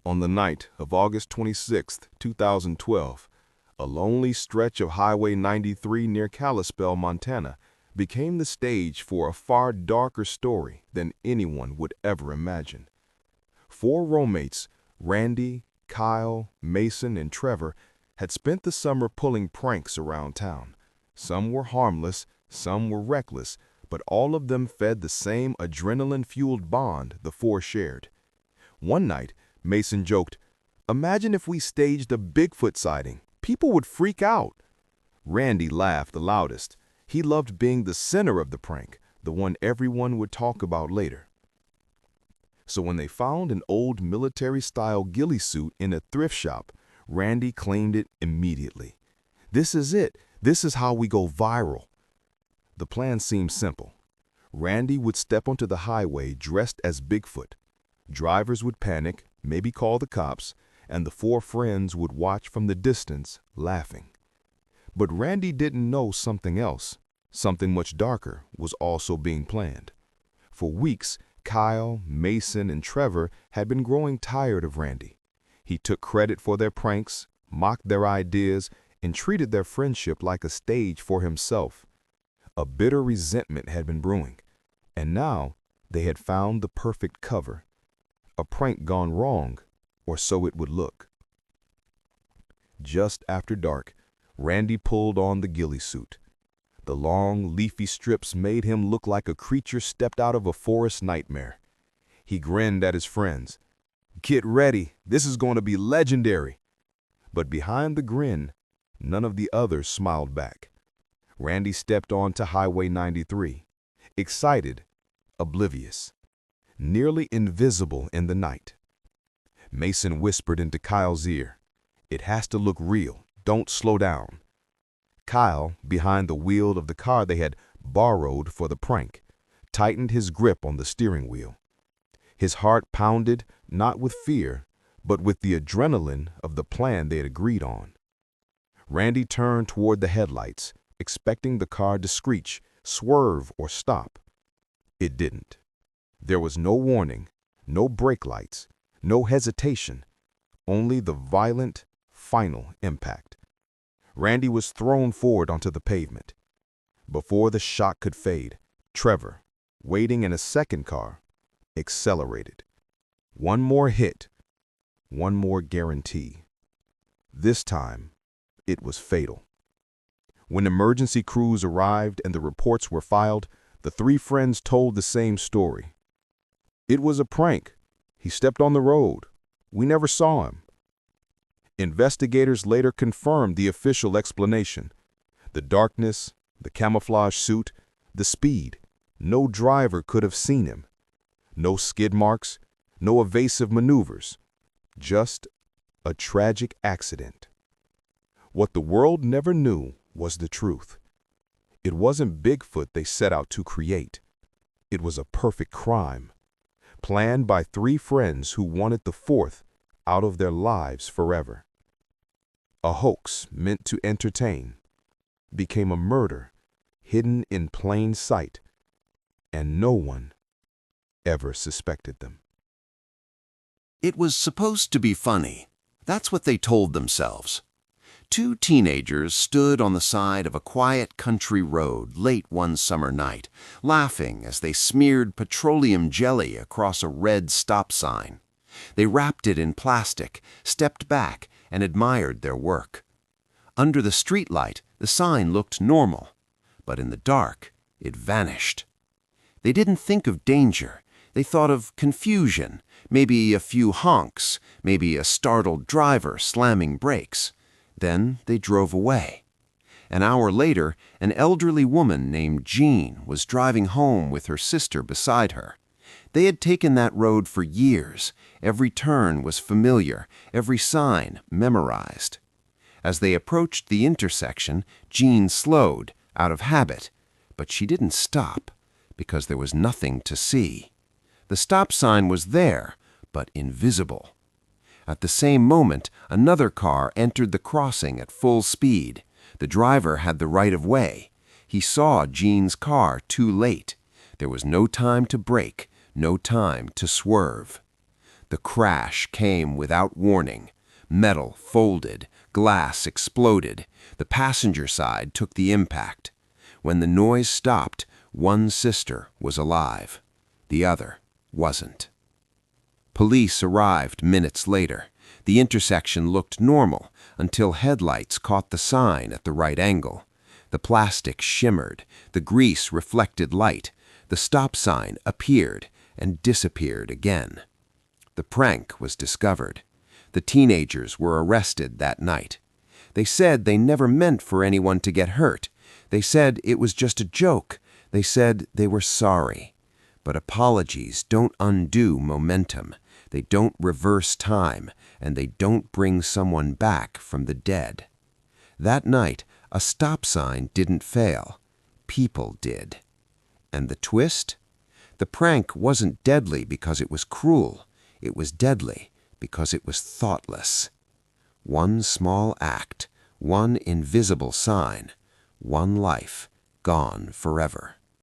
On the night of August 26, 2012, a lonely stretch of Highway 93 near Kalispell, Montana, became the stage for a far darker story than anyone would ever imagine. Four roommates, Randy, Kyle, Mason, and Trevor, had spent the summer pulling pranks around town. Some were harmless, some were reckless, but all of them fed the same adrenaline-fueled bond the four shared. One night, Mason joked, "Imagine if we staged a Bigfoot sighting. People would freak out." Randy laughed the loudest. He loved being the center of the prank, the one everyone would talk about later. So when they found an old military-style ghillie suit in a thrift shop, Randy claimed it immediately. "This is it. This is how we go viral." The plan seemed simple. Randy would step onto the highway dressed as Bigfoot. Drivers would panic, maybe call the cops, and the four friends would watch from the distance, laughing. But Randy didn't know something else. Something much darker was also being planned. For weeks, Kyle, Mason, and Trevor had been growing tired of Randy. He took credit for their pranks, mocked their ideas, and treated their friendship like a stage for himself. A bitter resentment had been brewing, and now they had found the perfect cover. A prank gone wrong, or so it would look. Just after dark, Randy pulled on the ghillie suit. The long, leafy strips made him look like a creature stepped out of a forest nightmare. He grinned at his friends. "Get ready, this is going to be legendary." But behind the grin, none of the others smiled back. Randy stepped onto Highway 93, excited, oblivious, nearly invisible in the night. Mason whispered into Kyle's ear, "It has to look real, don't slow down." Kyle, behind the wheel of the car they had borrowed for the prank, tightened his grip on the steering wheel. His heart pounded, not with fear, but with the adrenaline of the plan they had agreed on. Randy turned toward the headlights, expecting the car to screech, swerve, or stop. It didn't. There was no warning, no brake lights, no hesitation, only the violent, final impact. Randy was thrown forward onto the pavement. Before the shock could fade, Trevor, waiting in a second car, accelerated. One more hit, one more guarantee. This time, it was fatal. When emergency crews arrived and the reports were filed, the three friends told the same story. "It was a prank. He stepped on the road. We never saw him." Investigators later confirmed the official explanation. The darkness, the camouflage suit, the speed. No driver could have seen him. No skid marks, no evasive maneuvers. Just a tragic accident. What the world never knew was the truth. It wasn't Bigfoot they set out to create. It was a perfect crime, planned by three friends who wanted the fourth out of their lives forever. A hoax meant to entertain became a murder hidden in plain sight, and no one ever suspected them. It was supposed to be funny. That's what they told themselves. Two teenagers stood on the side of a quiet country road late one summer night, laughing as they smeared petroleum jelly across a red stop sign. They wrapped it in plastic, stepped back, and admired their work. Under the streetlight, the sign looked normal, but in the dark, it vanished. They didn't think of danger. They thought of confusion, maybe a few honks, maybe a startled driver slamming brakes. Then they drove away. An hour later, an elderly woman named Jean was driving home with her sister beside her. They had taken that road for years. Every turn was familiar, every sign memorized. As they approached the intersection, Jean slowed, out of habit, but she didn't stop, because there was nothing to see. The stop sign was there, but invisible. At the same moment, another car entered the crossing at full speed. The driver had the right of way. He saw Jean's car too late. There was no time to brake, no time to swerve. The crash came without warning. Metal folded, glass exploded. The passenger side took the impact. When the noise stopped, one sister was alive. The other wasn't. Police arrived minutes later. The intersection looked normal until headlights caught the sign at the right angle. The plastic shimmered, the grease reflected light, the stop sign appeared and disappeared again. The prank was discovered. The teenagers were arrested that night. They said they never meant for anyone to get hurt. They said it was just a joke. They said they were sorry. But apologies don't undo momentum. They don't reverse time, and they don't bring someone back from the dead. That night, a stop sign didn't fail. People did. And the twist? The prank wasn't deadly because it was cruel. It was deadly because it was thoughtless. One small act, one invisible sign, one life gone forever.